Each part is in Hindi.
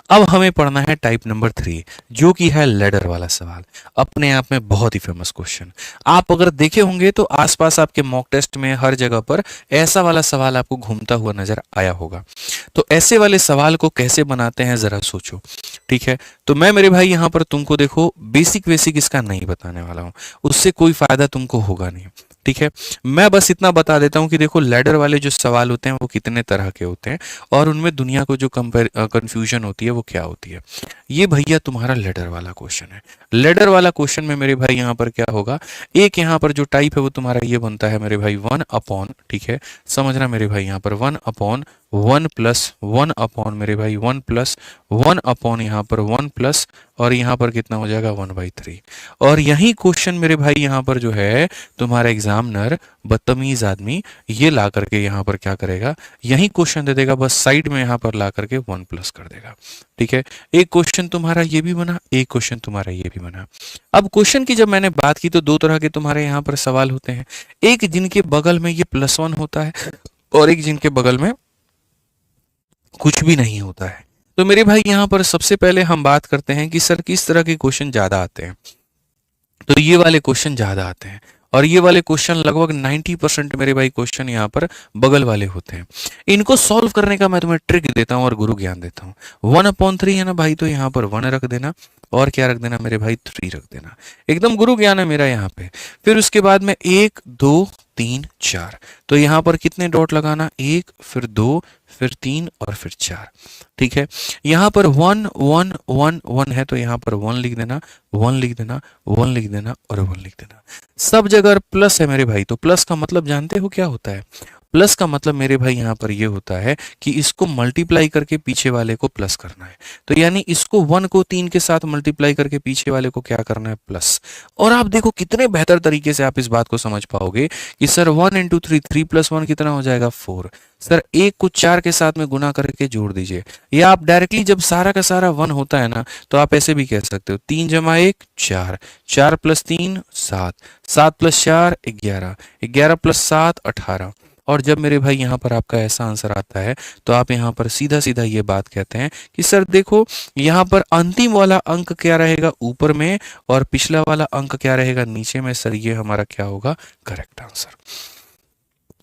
अब हमें पढ़ना है टाइप नंबर 3, जो कि है लेडर वाला सवाल। अपने आप में बहुत ही फेमस क्वेश्चन। आप अगर देखे होंगे तो आसपास आपके मॉक टेस्ट में हर जगह पर ऐसा वाला सवाल आपको घूमता हुआ नजर आया होगा। तो ऐसे वाले सवाल को कैसे बनाते हैं जरा सोचो। ठीक है, तो मैं मेरे भाई यहाँ पर तुमको देखो बेसिक बेसिक इसका नहीं बताने वाला हूँ, उससे कोई फायदा तुमको होगा नहीं। ठीक है, मैं बस इतना बता देता हूं कि देखो लैडर वाले जो सवाल होते हैं वो कितने तरह के होते हैं और उनमें दुनिया को जो कंफ्यूजन होती है वो क्या होती है। ये भैया तुम्हारा लैडर वाला क्वेश्चन है। लैडर वाला क्वेश्चन में मेरे भाई यहाँ पर क्या होगा, एक यहाँ पर जो टाइप है वो तुम्हारा ये बनता है मेरे भाई 1 अपॉन, ठीक है समझना मेरे भाई, यहाँ पर 1 अपॉन 1 प्लस 1 अपॉन मेरे भाई 1 प्लस 1 अपॉन यहाँ पर 1 प्लस, और यहाँ पर कितना हो जाएगा 1/3। और यही क्वेश्चन मेरे भाई यहाँ पर जो है तुम्हारा एग्जामिनर बदतमीज आदमी ये ला करके यहाँ पर क्या करेगा, यही क्वेश्चन दे देगा, बस साइड में यहाँ पर ला करके 1 प्लस कर देगा। ठीक है, एक क्वेश्चन तुम्हारा ये भी बना, एक क्वेश्चन तुम्हारा ये भी बना। अब क्वेश्चन की जब मैंने बात की तो दो तरह के तुम्हारे यहाँ पर सवाल होते हैं, एक जिनके बगल में ये +1 होता है और एक जिनके बगल में कुछ भी नहीं होता है। तो मेरे भाई यहाँ पर सबसे पहले हम बात करते हैं कि सर किस तरह के क्वेश्चन ज्यादा आते हैं। तो ये वाले क्वेश्चन ज्यादा आते हैं और ये वाले क्वेश्चन लगभग 90% मेरे भाई क्वेश्चन यहाँ पर बगल वाले होते हैं। इनको सॉल्व करने का मैं तुम्हें ट्रिक देता हूँ और गुरु ज्ञान देता हूँ। 1/3 है ना भाई, तो यहाँ पर 1 रख देना और क्या रख देना मेरे भाई 3 रख देना, एकदम गुरु ज्ञान है मेरा यहाँ पे। फिर उसके बाद में 1 2 3 4, तो यहाँ पर कितने डॉट लगाना, 1 फिर 2 फिर 3 और फिर 4। ठीक है, यहाँ पर 1 1 1 1 है तो यहाँ पर 1 लिख देना, 1 लिख देना, 1 लिख देना और 1 लिख देना। सब जगह प्लस है मेरे भाई, तो प्लस का मतलब जानते हो क्या होता है? प्लस का मतलब मेरे भाई यहाँ पर ये होता है कि इसको मल्टीप्लाई करके पीछे वाले को प्लस करना है। तो यानी इसको 1 को 3 के साथ मल्टीप्लाई करके पीछे वाले को क्या करना है, प्लस। और आप देखो कितने बेहतर तरीके से आप इस बात को समझ पाओगे कि सर 1 इंटू 3, 3 + 1 कितना हो जाएगा 4। सर 1 को 4 के साथ में गुना करके जोड़ दीजिए, या आप डायरेक्टली जब सारा का सारा 1 होता है ना तो आप ऐसे भी कह सकते हो 3 + 1 4, 4 + 3 7, 7 + 4 11, 11 + 7 18। और जब मेरे भाई यहाँ पर आपका ऐसा आंसर आता है तो आप यहाँ पर सीधा सीधा ये बात कहते हैं कि सर देखो यहाँ पर अंतिम वाला अंक क्या रहेगा ऊपर में और पिछला वाला अंक क्या रहेगा नीचे में। सर ये हमारा क्या होगा, करेक्ट आंसर।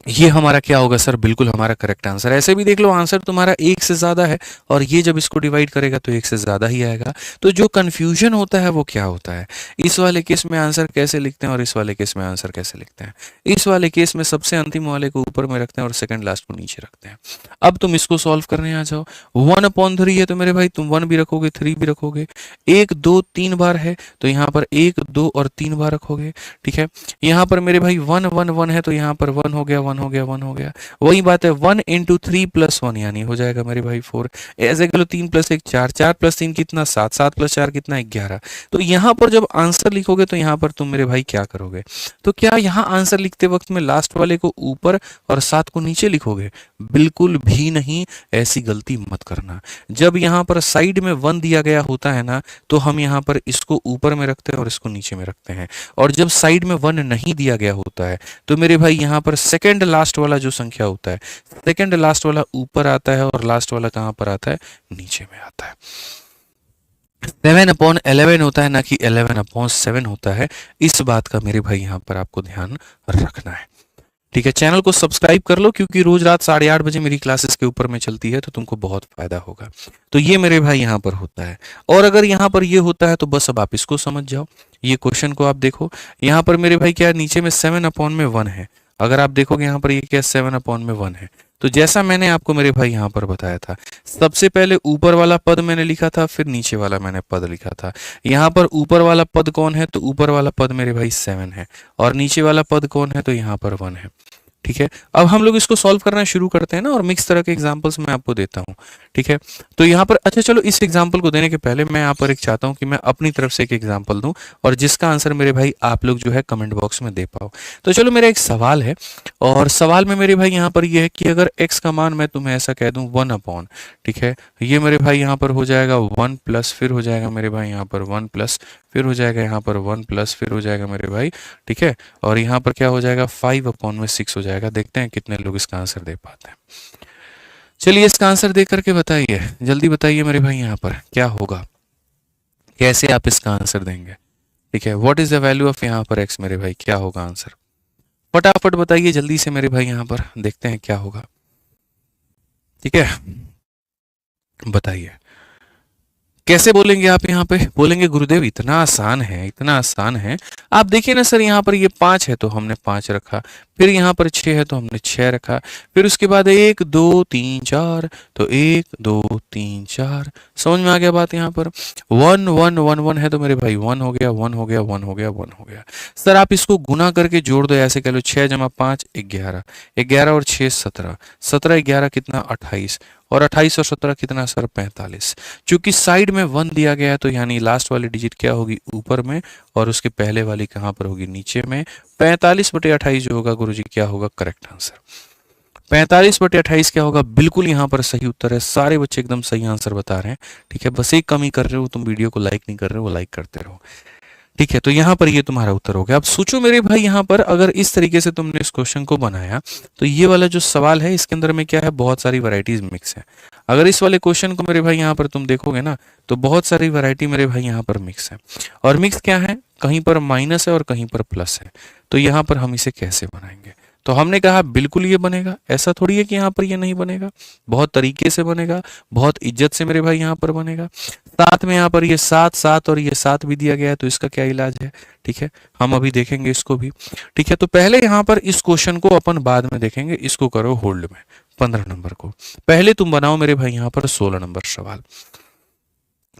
ये हमारा क्या होगा सर, बिल्कुल हमारा करेक्ट आंसर। ऐसे भी देख लो आंसर तुम्हारा 1 से ज्यादा है और ये जब इसको डिवाइड करेगा तो 1 से ज्यादा ही आएगा। तो जो कंफ्यूजन होता है वो क्या होता है, इस वाले केस में आंसर कैसे लिखते हैं और इस वाले केस में आंसर कैसे लिखते हैं। इस वाले केस में सबसे अंतिम वाले को ऊपर में रखते हैं और सेकंड लास्ट को नीचे रखते हैं। अब तुम इसको सॉल्व करने आ जाओ। 1/3 है तो मेरे भाई तुम 1 भी रखोगे 3 भी रखोगे, 1 2 3 बार है तो यहाँ पर 1 2 और 3 बार रखोगे। ठीक है, यहाँ पर मेरे भाई 1 1 1 है तो यहाँ पर 1 हो गया, 1 हो गया, 1 हो गया। वही बात है 1 इंटू 3 + 1 यानी हो जाएगा मेरे भाई 4। ऐसे कर लो 3 + 1 4, 4 + 3 कितना 7, 7 + 4 कितना 11। तो यहाँ पर जब आंसर लिखोगे तो यहाँ पर तुम मेरे भाई क्या करोगे, तो क्या यहाँ आंसर लिखते वक्त में लास्ट वाले को ऊपर और 7 को नीचे लिखोगे? बिल्कुल भी नहीं, ऐसी गलती मत करना। जब यहाँ पर साइड में 1 दिया गया होता है ना तो हम यहाँ पर इसको ऊपर में रखते हैं और इसको नीचे में रखते हैं, और जब साइड में 1 नहीं दिया गया होता है तो मेरे भाई यहाँ पर सेकंड लास्ट वाला जो संख्या होता है, सेकंड लास्ट वाला ऊपर आता है और लास्ट वाला कहाँ पर आता है, नीचे में आता है। 7/11 होता है ना कि 11/7 होता है। इस बात का मेरे भाई यहाँ पर आपको ध्यान रखना है। ठीक है, चैनल को सब्सक्राइब कर लो क्योंकि रोज रात 8:30 बजे मेरी क्लासेस के ऊपर में चलती है तो तुमको बहुत फायदा होगा। तो ये मेरे भाई यहाँ पर होता है, और अगर यहाँ पर ये होता है तो बस अब आप इसको समझ जाओ। ये क्वेश्चन को आप देखो, यहाँ पर मेरे भाई क्या नीचे में 7/1 है। अगर आप देखोगे यहाँ पर ये क्या 7/1 है, तो जैसा मैंने आपको मेरे भाई यहाँ पर बताया था, सबसे पहले ऊपर वाला पद मैंने लिखा था, फिर नीचे वाला मैंने पद लिखा था। यहाँ पर ऊपर वाला पद कौन है, तो ऊपर वाला पद मेरे भाई 7 है, और नीचे वाला पद कौन है, तो यहाँ पर 1 है। ठीक है, अब हम लोग इसको सॉल्व करना शुरू करते हैं ना, और मिक्स तरह के एग्जांपल्स मैं आपको देता हूँ। ठीक है, तो यहाँ पर अच्छा चलो इस एग्जांपल को देने के पहले मैं यहाँ पर एक चाहता हूँ कि मैं अपनी तरफ से एक एग्जांपल दूं और जिसका आंसर मेरे भाई आप लोग जो है कमेंट बॉक्स में दे पाओ। तो चलो मेरा एक सवाल है, और सवाल में मेरे भाई यहाँ पर ये है कि अगर x का मान मैं तुम्हें ऐसा कह दूं 1/, ठीक है, ये मेरे भाई यहाँ पर हो जाएगा 1 प्लस, फिर हो जाएगा मेरे भाई यहाँ पर 1 प्लस, फिर हो जाएगा यहाँ पर 1 प्लस, फिर हो जाएगा मेरे भाई, ठीक है, और यहाँ पर क्या हो जाएगा 5/6 हो जाएगा। देखते हैं कितने लोग इसका आंसर दे पाते हैं। चलिए इसका आंसर देख करके बताइए, जल्दी बताइए मेरे भाई यहाँ पर क्या होगा, कैसे आप इसका आंसर देंगे। ठीक है, what is the value of यहाँ पर x मेरे भाई, क्या होगा आंसर, फटाफट बताइए जल्दी से मेरे भाई, यहाँ पर देखते हैं क्या होगा। ठीक है, बताइए कैसे बोलेंगे आप, यहाँ पे बोलेंगे गुरुदेव इतना आसान है, इतना आसान है। आप देखिए ना सर, यहाँ पर ये 5 है तो हमने 5 रखा, फिर यहाँ पर 6 है तो हमने 6 रखा, फिर उसके बाद 1 2 3 4 तो 1 2 3 4, समझ में आ गया बात। यहाँ पर 1 1 1 1 है तो मेरे भाई 1 हो गया, 1 हो गया, 1 हो गया, 1 हो गया। सर आप इसको गुना करके जोड़ दो, ऐसे कह लो 6 जमा 5 11, 11 और 6 17, 17 11 कितना 28, और 28 और 17 कितना सर 45। चूंकि साइड में 1 दिया गया है तो यानी लास्ट वाली डिजिट क्या होगी ऊपर में, और उसके पहले वाली कहाँ पर होगी नीचे में। 45/28 जो होगा गुरुजी क्या होगा करेक्ट आंसर। 45/28 क्या होगा, बिल्कुल यहाँ पर सही उत्तर है। सारे बच्चे एकदम सही आंसर बता रहे हैं। ठीक है, बस एक कमी कर रहे हो, तुम वीडियो को लाइक नहीं कर रहे हो, वो लाइक करते रहो। ठीक है, तो यहाँ पर ये तुम्हारा उत्तर हो गया। अब सोचो मेरे भाई, यहाँ पर अगर इस तरीके से तुमने इस क्वेश्चन को बनाया तो ये वाला जो सवाल है इसके अंदर में क्या है, बहुत सारी वैरायटीज मिक्स है। अगर इस वाले क्वेश्चन को मेरे भाई यहाँ पर तुम देखोगे ना तो बहुत सारी वैरायटी मेरे भाई यहाँ पर मिक्स है। और मिक्स क्या है, कहीं पर माइनस है और कहीं पर प्लस है। तो यहाँ पर हम इसे कैसे बनाएंगे, तो हमने कहा बिल्कुल ये बनेगा, ऐसा थोड़ी है कि यहाँ पर ये नहीं बनेगा, बहुत तरीके से बनेगा, बहुत इज्जत से मेरे भाई यहाँ पर बनेगा। साथ में यहाँ पर ये 7 7 और ये 7 भी दिया गया है, तो इसका क्या इलाज है। ठीक है, हम अभी देखेंगे इसको भी। ठीक है, तो पहले यहाँ पर इस क्वेश्चन को अपन बाद में देखेंगे, इसको करो होल्ड में 15 नंबर को। पहले तुम बनाओ मेरे भाई यहाँ पर 16 नंबर सवाल।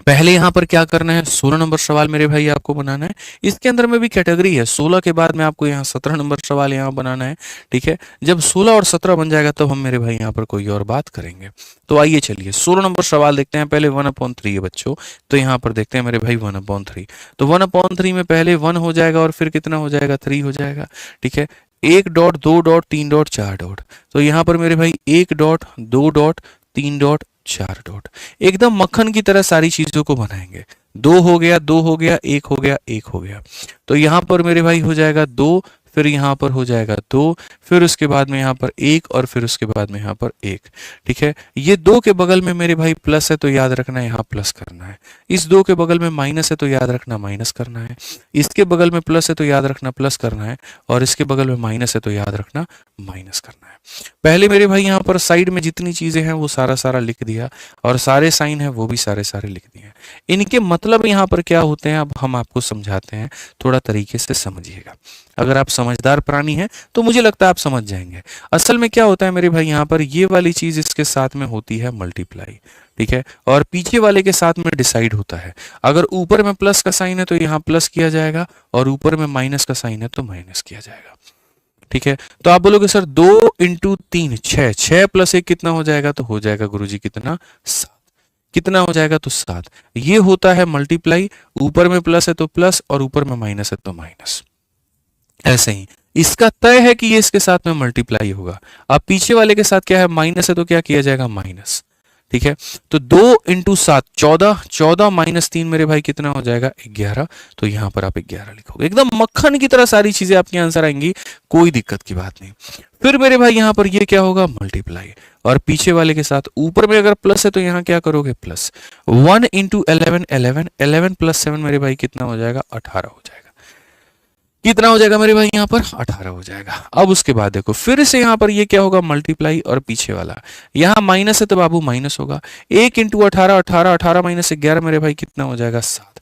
पहले यहाँ पर क्या करना है, 16 नंबर सवाल मेरे भाई आपको बनाना है। इसके अंदर में भी कैटेगरी है, 16 के बाद में आपको यहाँ 17 नंबर सवाल यहाँ बनाना है। ठीक है, जब 16 और 17 बन जाएगा तब हम मेरे भाई यहाँ पर कोई और बात करेंगे। तो आइए चलिए 16 नंबर सवाल देखते हैं। पहले 1/3 है बच्चों, तो यहाँ पर देखते हैं मेरे भाई 1/3। तो 1/3 में पहले 1 हो जाएगा और फिर कितना हो जाएगा 3 हो जाएगा। ठीक है, 1 डॉट 2 डॉट 3 डॉट 4 डॉट, तो यहाँ पर मेरे भाई 1 डॉट 2 डॉट 3 डॉट 4 डॉट, एकदम मक्खन की तरह सारी चीजों को बनाएंगे। 2 हो गया, 2 हो गया, 1 हो गया, 1 हो गया, तो यहां पर मेरे भाई हो जाएगा 2, फिर यहाँ पर हो जाएगा 2, फिर उसके बाद में यहाँ पर 1 और फिर उसके बाद में यहाँ पर 1। ठीक है, ये 2 के बगल में मेरे भाई प्लस है तो याद रखना यहाँ प्लस करना है। इस 2 के बगल में माइनस है तो याद रखना माइनस करना है। इसके बगल में प्लस है तो याद रखना प्लस करना है, और इसके बगल में माइनस है तो याद रखना माइनस करना है। पहले मेरे भाई यहाँ पर साइड में जितनी चीजें हैं वो सारा सारा लिख दिया, और सारे साइन है वो भी सारे सारे लिख दिए। इनके मतलब यहाँ पर क्या होते हैं अब हम आपको समझाते हैं, थोड़ा तरीके से समझिएगा। अगर आप समझदार प्राणी हैं तो मुझे लगता है आप समझ जाएंगे। असल में क्या होता है मेरे भाई, यहाँ पर ये वाली चीज इसके साथ में होती है मल्टीप्लाई। ठीक है, और पीछे वाले के साथ में डिसाइड होता है। अगर ऊपर में प्लस का साइन है तो यहाँ प्लस किया जाएगा, और ऊपर में माइनस का साइन है तो माइनस किया जाएगा। ठीक है, तो आप बोलोगे सर 2 × 3 6, 6 + 1 कितना हो जाएगा, तो हो जाएगा गुरुजी कितना 7। कितना हो जाएगा तो 7। ये होता है मल्टीप्लाई, ऊपर में प्लस है तो प्लस और ऊपर में माइनस है तो माइनस। ऐसे ही इसका तय है कि ये इसके साथ में मल्टीप्लाई होगा। अब पीछे वाले के साथ क्या है, माइनस है तो क्या किया जाएगा माइनस। ठीक है, तो 2 × 7 14, 14 - 3 मेरे भाई कितना हो जाएगा 11। तो यहां पर आप 11 लिखोगे, एकदम मक्खन की तरह सारी चीजें आपके आंसर आएंगी, कोई दिक्कत की बात नहीं। फिर मेरे भाई यहां पर ये क्या होगा मल्टीप्लाई, और पीछे वाले के साथ ऊपर में अगर प्लस है तो यहां क्या करोगे प्लस। 1 × 11 11, 11 + 7 मेरे भाई कितना हो जाएगा 18 हो जाएगा। कितना हो जाएगा मेरे भाई यहाँ पर 18 हो जाएगा। अब उसके बाद देखो फिर से यहाँ पर ये क्या होगा मल्टीप्लाई, और पीछे वाला यहाँ माइनस है तो बाबू माइनस होगा। 1 × 18 18, 18 - 11 मेरे भाई कितना हो जाएगा 7।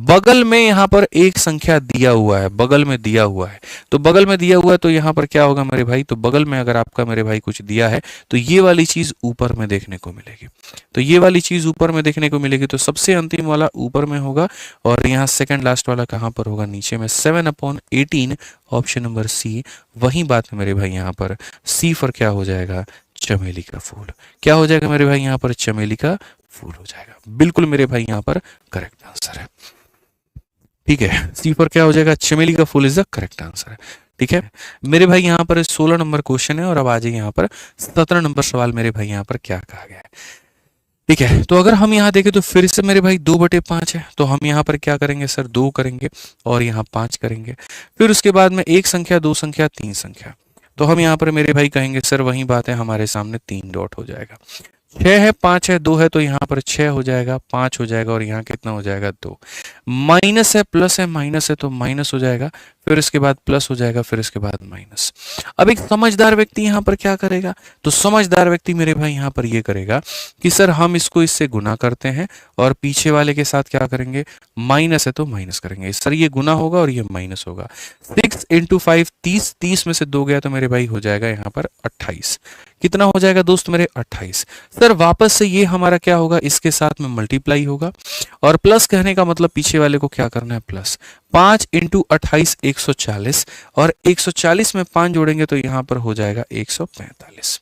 बगल में यहाँ पर एक संख्या दिया हुआ है, बगल में दिया हुआ है, तो बगल में दिया हुआ है तो यहाँ पर क्या होगा मेरे भाई, तो बगल में अगर आपका मेरे भाई कुछ दिया है तो ये वाली चीज ऊपर में देखने को मिलेगी। तो ये वाली चीज ऊपर में देखने को मिलेगी, तो सबसे अंतिम वाला ऊपर में होगा, और यहाँ सेकंड लास्ट वाला कहाँ पर होगा नीचे में। 7/18 ऑप्शन नंबर सी। वही बात है मेरे भाई यहाँ पर सी पर क्या हो जाएगा चमेली का फूल। क्या हो जाएगा मेरे भाई यहाँ पर चमेली का फूल हो जाएगा। बिल्कुल मेरे भाई यहाँ पर करेक्ट आंसर है। ठीक है, सी पर क्या हो जाएगा चमेली का फूल इज द करेक्ट आंसर है। ठीक है मेरे भाई यहाँ पर 16 नंबर क्वेश्चन है, और अब आ जाइए यहाँ पर 17 नंबर सवाल मेरे भाई यहाँ पर क्या कहा गया है। ठीक है, तो अगर हम यहाँ देखें तो फिर से मेरे भाई 2/5 है, तो हम यहाँ पर क्या करेंगे सर 2 करेंगे और यहाँ 5 करेंगे। फिर उसके बाद में 1 संख्या 2 संख्या 3 संख्या, तो हम यहाँ पर मेरे भाई कहेंगे सर वही बात है, हमारे सामने 3 डॉट हो जाएगा। 6 है, 5 है, 2 है, तो यहाँ पर 6 हो जाएगा, 5 हो जाएगा, और यहाँ कितना हो जाएगा 2। माइनस है, प्लस है, माइनस है, तो माइनस हो जाएगा, फिर इसके बाद प्लस हो जाएगा, फिर इसके बाद माइनस। अब एक समझदार व्यक्ति यहाँ पर क्या करेगा, तो समझदार व्यक्ति मेरे भाई यहाँ पर ये करेगा कि सर हम इसको इससे गुना करते हैं और पीछे वाले के साथ क्या करेंगे, माइनस है तो माइनस करेंगे। सर ये गुना होगा और ये माइनस होगा। 6 इंटू 5 30, 30 में से 2 गया तो मेरे भाई हो जाएगा यहाँ पर 28। कितना हो जाएगा दोस्त मेरे, 28। सर वापस से ये हमारा क्या होगा, इसके साथ में मल्टीप्लाई होगा, और प्लस कहने का मतलब पीछे वाले को क्या करना है, प्लस। 5 इंटू 28 140, और 140 में 5 जोड़ेंगे तो यहाँ पर हो जाएगा 145।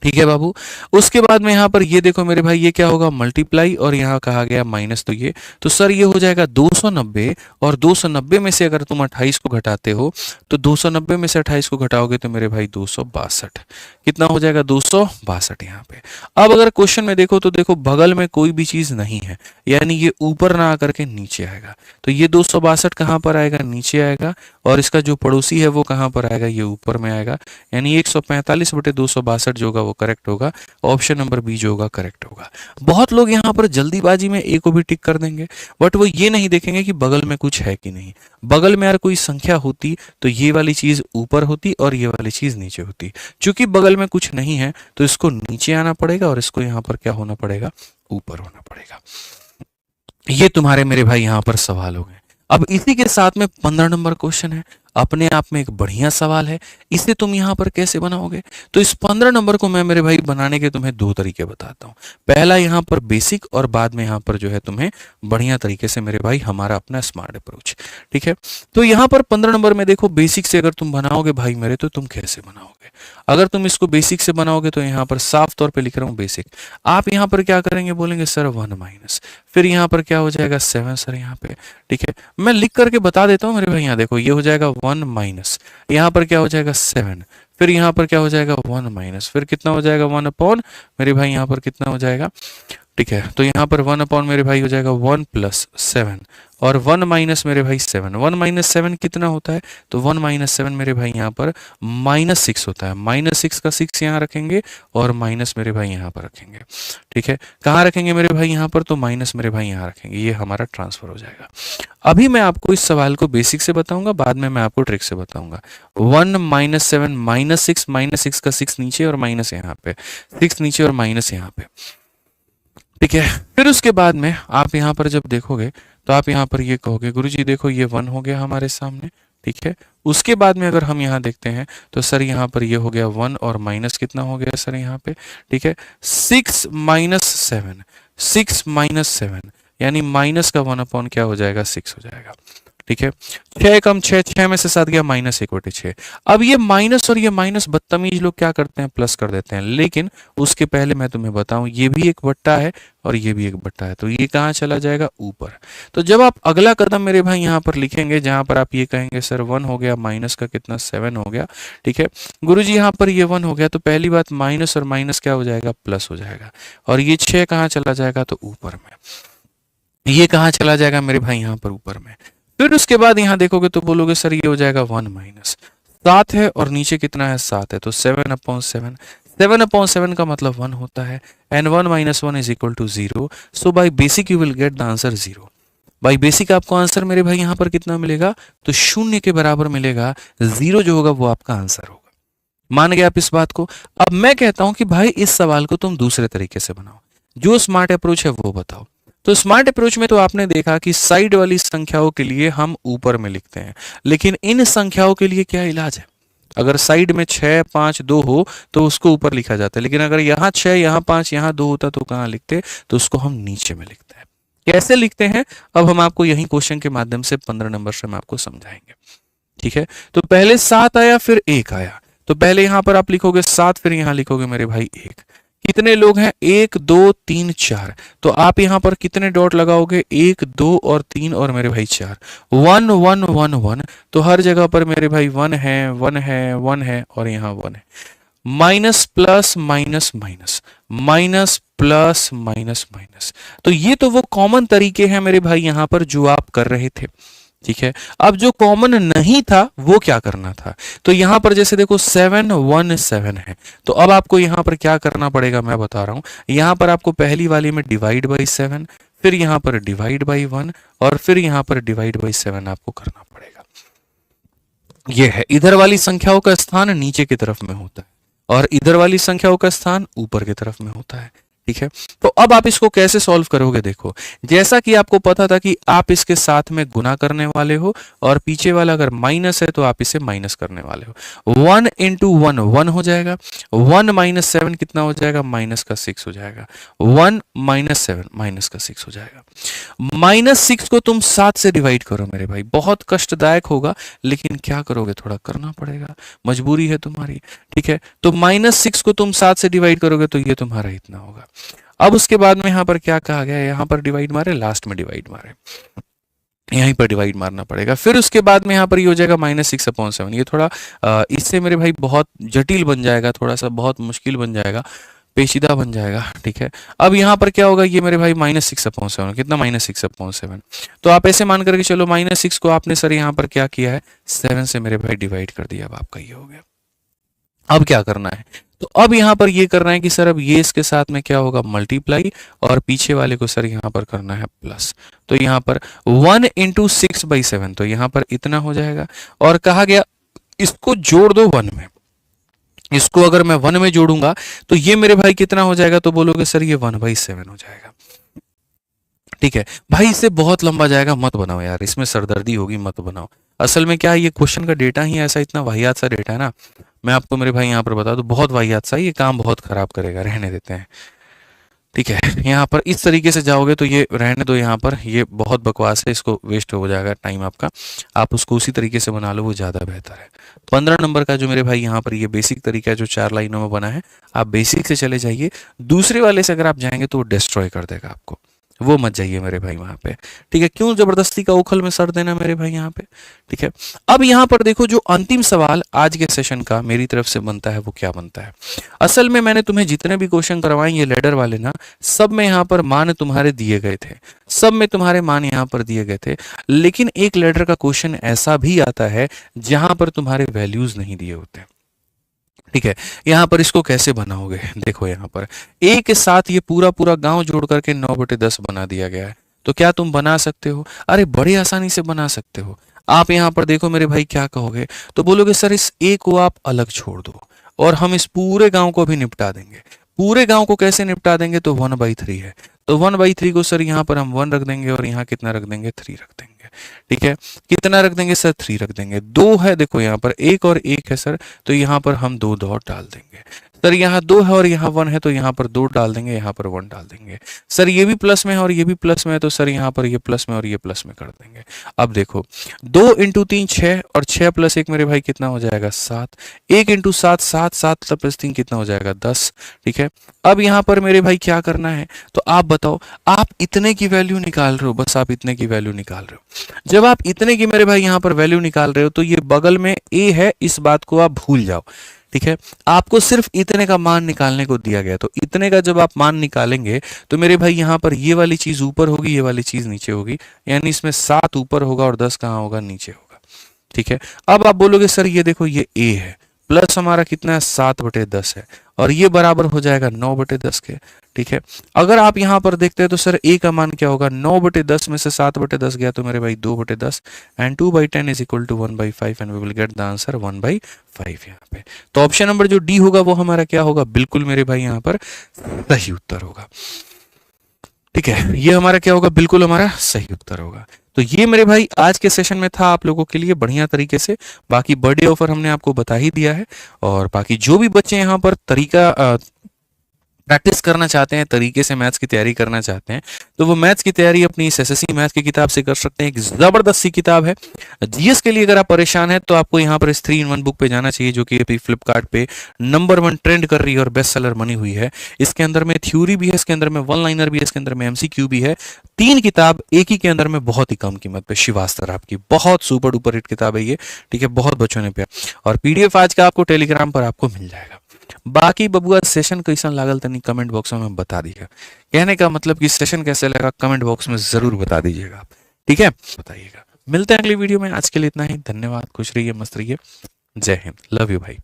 ठीक है बाबू। उसके बाद में यहाँ पर ये देखो मेरे भाई, ये क्या होगा, मल्टीप्लाई, और यहाँ कहा गया माइनस, तो ये, तो सर ये हो जाएगा 290, और 290 में से अगर तुम 28 को घटाते हो तो 290 में से 28 को घटाओगे तो मेरे भाई 262। कितना हो जाएगा, 262 यहाँ पे। अब अगर क्वेश्चन में देखो तो देखो बगल में कोई भी चीज नहीं है, यानी ये ऊपर ना आकर के नीचे आएगा, तो ये 262 कहाँ पर आएगा, नीचे आएगा, और इसका जो पड़ोसी है वो कहाँ पर आएगा, ये ऊपर में आएगा, यानी 145/262 जो होगा वो करेक्ट होगा। ऑप्शन नंबर बी जो होगा करेक्ट होगा। बहुत लोग यहाँ पर जल्दीबाजी में ए को भी टिक कर देंगे, बट वो ये नहीं देखेंगे कि बगल में कुछ है कि नहीं। बगल में अगर कोई संख्या होती तो ये वाली चीज ऊपर होती और ये वाली चीज नीचे होती। चूंकि बगल में कुछ नहीं है तो इसको नीचे आना पड़ेगा और इसको यहाँ पर क्या होना पड़ेगा, ऊपर होना पड़ेगा। ये तुम्हारे मेरे भाई यहाँ पर सवाल हो गए। अब इसी के साथ में 15 नंबर क्वेश्चन है, अपने आप में एक बढ़िया सवाल है। इसे तुम यहाँ पर कैसे बनाओगे, तो इस 15 नंबर को मैं मेरे भाई बनाने के तुम्हें 2 तरीके बताता हूँ। पहला यहाँ पर बेसिक, और बाद में यहाँ पर जो है तुम्हें बढ़िया तरीके से मेरे भाई हमारा अपना स्मार्ट अप्रोच। ठीक है, तो यहाँ पर 15 नंबर में देखो, बेसिक से अगर तुम बनाओगे भाई मेरे, तो तुम कैसे बनाओगे। अगर तुम इसको बेसिक से बनाओगे तो यहाँ पर साफ तौर पे लिख रहा हूँ बेसिक। आप यहाँ पर क्या करेंगे, बोलेंगे सर 1 माइनस, फिर यहाँ पर क्या हो जाएगा 7 सर यहाँ पे। ठीक है, मैं लिख करके बता देता हूँ मेरे भाई। यहाँ देखो, ये हो जाएगा 1 माइनस, यहाँ पर क्या हो जाएगा 7, फिर यहाँ पर क्या हो जाएगा 1 माइनस, फिर कितना हो जाएगा 1 अपॉन मेरे भाई यहाँ पर कितना हो जाएगा। ठीक है, तो यहाँ पर 1 अपॉन मेरे भाई हो जाएगा 1 प्लस 7, और 1 माइनस मेरे भाई 7। 1 माइनस 7 कितना होता है, तो 1 माइनस 7 मेरे भाई यहाँ पर -6 होता है। -6 का 6 यहाँ रखेंगे और माइनस मेरे भाई यहाँ पर रखेंगे। ठीक है, कहाँ रखेंगे मेरे भाई यहाँ पर, तो माइनस मेरे भाई यहाँ रखेंगे। ये हमारा ट्रांसफर हो जाएगा। अभी मैं आपको इस सवाल को बेसिक से बताऊंगा, बाद में मैं आपको ट्रिक से बताऊंगा। 1 माइनस 7 -6 का 6 नीचे और माइनस यहाँ पे, 6 नीचे और माइनस यहाँ पे। ठीक है, फिर उसके बाद में आप यहाँ पर जब देखोगे तो आप यहाँ पर ये कहोगे, गुरुजी देखो ये 1 हो गया हमारे सामने। ठीक है, उसके बाद में अगर हम यहाँ देखते हैं तो सर यहाँ पर ये हो गया 1, और माइनस कितना हो गया सर यहाँ पे। ठीक है, 6 माइनस 7, 6 माइनस 7, यानी माइनस का 1 अपॉन क्या हो जाएगा, 6 हो जाएगा। ठीक है, 6 कम 6, 6 में से 7 गया -1/6। अब ये माइनस और ये माइनस बदतमीज लोग क्या करते हैं, प्लस कर देते हैं। लेकिन उसके पहले मैं तुम्हें बताऊं, ये भी एक बट्टा है और ये भी एक बट्टा है, तो ये कहाँ चला जाएगा, ऊपर। तो जब आप अगला कदम मेरे भाई यहाँ पर लिखेंगे, जहां पर आप ये कहेंगे सर 1 हो गया, माइनस का कितना 7 हो गया। ठीक है, गुरुजी यहाँ पर ये 1 हो गया, तो पहली बात माइनस और माइनस क्या हो जाएगा, प्लस हो जाएगा, और ये 6 कहाँ चला जाएगा, तो ऊपर में। ये कहाँ चला जाएगा मेरे भाई, यहाँ पर ऊपर में। फिर उसके बाद यहाँ देखोगे तो बोलोगे सर ये हो जाएगा 1 माइनस 7 है, और नीचे कितना है, 7 है, तो 7/7। 7/7 का मतलब 1 होता है, and 1 minus 1 is equal to 0। So by basic you will get the answer 0। By basic आपको आंसर मेरे भाई यहाँ पर कितना मिलेगा, तो 0 के बराबर मिलेगा। 0 जो होगा वो आपका आंसर होगा। मान गए आप इस बात को। अब मैं कहता हूं कि भाई इस सवाल को तुम दूसरे तरीके से बनाओ, जो स्मार्ट अप्रोच है वो बताओ। तो स्मार्ट अप्रोच में तो आपने देखा कि साइड वाली संख्याओं के लिए हम ऊपर में लिखते हैं, लेकिन इन संख्याओं के लिए क्या इलाज है। अगर साइड में 6, 5, 2 हो तो उसको ऊपर लिखा जाता है, लेकिन अगर यहाँ 6, यहाँ 5, यहाँ 2 होता तो कहाँ लिखते, तो उसको हम नीचे में लिखते हैं। कैसे लिखते हैं अब हम आपको यही क्वेश्चन के माध्यम से 15 नंबर से हम आपको समझाएंगे। ठीक है, तो पहले 7 आया फिर 1 आया, तो पहले यहां पर आप लिखोगे 7, फिर यहां लिखोगे मेरे भाई 1। कितने लोग हैं, 1 2 3 4, तो आप यहां पर कितने डॉट लगाओगे, 1 2 और 3 और मेरे भाई 4। 1 1 1 1, तो हर जगह पर मेरे भाई 1 है 1 है 1 है और यहाँ 1 है। Minus plus minus minus, minus plus minus minus, तो ये तो वो कॉमन तरीके हैं मेरे भाई यहाँ पर जो आप कर रहे थे। ठीक है, अब जो कॉमन नहीं था वो क्या करना था, तो यहां पर जैसे देखो 717 है, तो अब आपको यहां पर क्या करना पड़ेगा मैं बता रहा हूं, यहां पर आपको पहली वाली में डिवाइड बाई 7, फिर यहां पर डिवाइड बाई 1 और फिर यहां पर डिवाइड बाई 7 आपको करना पड़ेगा। ये है, इधर वाली संख्याओं का स्थान नीचे की तरफ में होता है और इधर वाली संख्याओं का स्थान ऊपर की तरफ में होता है। ठीक है, तो अब आप इसको कैसे सॉल्व करोगे, देखो जैसा कि आपको पता था कि आप इसके साथ में गुना करने वाले हो और पीछे वाला अगर माइनस है तो आप इसे माइनस करने वाले हो। 1 इंटू 1 1 हो जाएगा, 1 माइनस 7 कितना हो जाएगा, माइनस का 6 हो जाएगा, 1 माइनस 7 माइनस का 6 हो जाएगा। -6 को तुम 7 से डिवाइड करो मेरे भाई, बहुत कष्टदायक होगा लेकिन क्या करोगे, थोड़ा करना पड़ेगा, मजबूरी है तुम्हारी। ठीक है, तो -6 को तुम 7 से डिवाइड करोगे तो ये तुम्हारा इतना होगा। अब उसके बाद में यहां पर क्या कहा गया है, यहां पर डिवाइड मारे, लास्ट में डिवाइड मारे, यहीं पर डिवाइड मारना पड़ेगा। फिर उसके बाद में यहां पर ये हो जाएगा -6/7। ये थोड़ा इससे मेरे भाई बहुत जटिल बन जाएगा, थोड़ा सा बहुत मुश्किल बन जाएगा, पेचीदा बन जाएगा। ठीक है, अब यहां पर क्या होगा, ये मेरे भाई -6/7, कितना -6/7, तो आप ऐसे मान करके चलो -6 को आपने सर यहां पर क्या किया है, 7 से मेरे भाई डिवाइड कर दिया, अब आपका ये हो गया। अब क्या करना है, तो अब यहां पर ये करना है कि सर अब ये इसके साथ में क्या होगा, मल्टीप्लाई, और पीछे वाले को सर यहां पर करना है प्लस, तो यहां पर 1 इंटू 6/7, तो यहां पर इतना हो जाएगा। और कहा गया इसको जोड़ दो 1 में, इसको अगर मैं 1 में जोड़ूंगा तो ये मेरे भाई कितना हो जाएगा, तो बोलोगे सर ये 1/7 हो जाएगा। ठीक है भाई, इससे बहुत लंबा जाएगा, मत बनाओ यार, इसमें सरदर्दी होगी, मत बनाओ। असल में क्या है, ये क्वेश्चन का डेटा ही ऐसा इतना वाहियात सा डेटा है ना, मैं आपको मेरे भाई यहाँ पर बता दूं, बहुत वाहियात सा, ये काम बहुत खराब करेगा, रहने देते हैं। ठीक है, यहाँ पर इस तरीके से जाओगे तो ये रहने दो, यहाँ पर ये बहुत बकवास है, इसको वेस्ट हो जाएगा टाइम आपका, आप उसको उसी तरीके से बना लो, वो ज़्यादा बेहतर है। 15 नंबर का जो मेरे भाई यहाँ पर ये बेसिक तरीका है जो 4 लाइनों में बना है, आप बेसिक से चले जाइए, दूसरे वाले से अगर आप जाएंगे तो वो डिस्ट्रॉय कर देगा आपको, वो मत जाइए मेरे भाई वहां पे। ठीक है, क्यों जबरदस्ती का उखल में सर देना मेरे भाई यहाँ पे। ठीक है, अब यहाँ पर देखो जो अंतिम सवाल आज के सेशन का मेरी तरफ से बनता है वो क्या बनता है। असल में मैंने तुम्हें जितने भी क्वेश्चन करवाए ये लेडर वाले ना, सब में यहाँ पर मान तुम्हारे दिए गए थे, सब में तुम्हारे मान यहाँ पर दिए गए थे, लेकिन एक लेडर का क्वेश्चन ऐसा भी आता है जहां पर तुम्हारे वैल्यूज नहीं दिए होते। ठीक है, यहां पर इसको कैसे बनाओगे, देखो यहां पर ए के साथ ये पूरा पूरा गांव जोड़ करके 9/10 बना दिया गया है, तो क्या तुम बना सकते हो, अरे बड़े आसानी से बना सकते हो। आप यहां पर देखो मेरे भाई क्या कहोगे, तो बोलोगे सर इस ए को आप अलग छोड़ दो और हम इस पूरे गांव को भी निपटा देंगे। पूरे गांव को कैसे निपटा देंगे, तो 1/3 है, तो 1/3 को सर यहाँ पर हम 1 रख देंगे और यहाँ कितना रख देंगे, 3 रख देंगे। ठीक है, कितना रख देंगे सर, 3 रख देंगे। 2 है, देखो यहाँ पर 1 और 1 है सर, तो यहाँ पर हम 2 डॉट डाल देंगे। सर यहाँ 2 है और यहाँ 1 है, तो यहाँ पर 2 डाल देंगे, यहाँ पर 1 डाल देंगे। सर ये भी प्लस में है और ये भी प्लस में है, तो सर यहाँ पर ये प्लस में और ये प्लस में कर देंगे। अब देखो 2 इंटू 3 6 और 6 प्लस 1 मेरे भाई कितना हो जाएगा, 7। 1 इंटू 7 7 7 प्लस 3 कितना हो जाएगा, 10। ठीक है, अब यहाँ पर मेरे भाई क्या करना है, तो आप बताओ, आप इतने की वैल्यू निकाल रहे हो, बस आप इतने की वैल्यू निकाल रहे हो। जब आप इतने की मेरे भाई यहाँ पर वैल्यू निकाल रहे हो तो ये बगल में ए है, इस बात को आप भूल जाओ। ठीक है, आपको सिर्फ इतने का मान निकालने को दिया गया, तो इतने का जब आप मान निकालेंगे तो मेरे भाई यहाँ पर ये वाली चीज ऊपर होगी, ये वाली चीज नीचे होगी, यानी इसमें 7 ऊपर होगा और 10 कहाँ होगा, नीचे होगा। ठीक है, अब आप बोलोगे सर ये देखो ये ए है, प्लस हमारा कितना है, 7/10 है, और ये बराबर हो जाएगा 9/10 के। ठीक है, अगर आप यहां पर देखते हैं तो सर ए का मान क्या होगा, 9/10 में से 7/10 गया तो मेरे भाई 2/10, and 2/10 is equal to 1/5, and we will get the answer 1/5 यहाँ पे। तो ऑप्शन नंबर जो डी होगा वो हमारा क्या होगा, बिल्कुल मेरे भाई यहाँ पर सही उत्तर होगा। ठीक है, ये हमारा क्या होगा, बिल्कुल हमारा सही उत्तर होगा। तो ये मेरे भाई आज के सेशन में था आप लोगों के लिए बढ़िया तरीके से। बाकी बर्थडे ऑफर हमने आपको बता ही दिया है, और बाकी जो भी बच्चे यहाँ पर तरीका प्रैक्टिस करना चाहते हैं, तरीके से मैथ्स की तैयारी करना चाहते हैं, तो वो मैथ्स की तैयारी अपनी इस एसएससी मैथ्स की किताब से कर सकते हैं। एक जबरदस्त सी किताब है। जीएस के लिए अगर आप परेशान हैं तो आपको यहाँ पर इस 3-in-1 बुक पे जाना चाहिए, जो कि अभी फ्लिपकार्ट पे नंबर 1 ट्रेंड कर रही है और बेस्ट सेलर बनी हुई है। इसके अंदर में थ्योरी भी है, इसके अंदर में वन लाइनर भी है, इसके अंदर में एमसीक्यू भी है। 3 किताब एक ही के अंदर में बहुत ही कम कीमत पे। श्रीवास्तव आपकी बहुत सुपर डुपर हिट किताब है ये। ठीक है, बहुत बच्चों ने प्यार, और पीडीएफ आज का आपको टेलीग्राम पर आपको मिल जाएगा। बाकी बबुआ सेशन कैसा लागल तनी कमेंट बॉक्स में बता दीजिएगा। कहने का मतलब कि सेशन कैसे लगा कमेंट बॉक्स में जरूर बता दीजिएगा आप। ठीक है, बताइएगा। मिलते हैं अगली वीडियो में, आज के लिए इतना ही। धन्यवाद, खुश रहिए, मस्त रहिए, जय हिंद, लव यू भाई।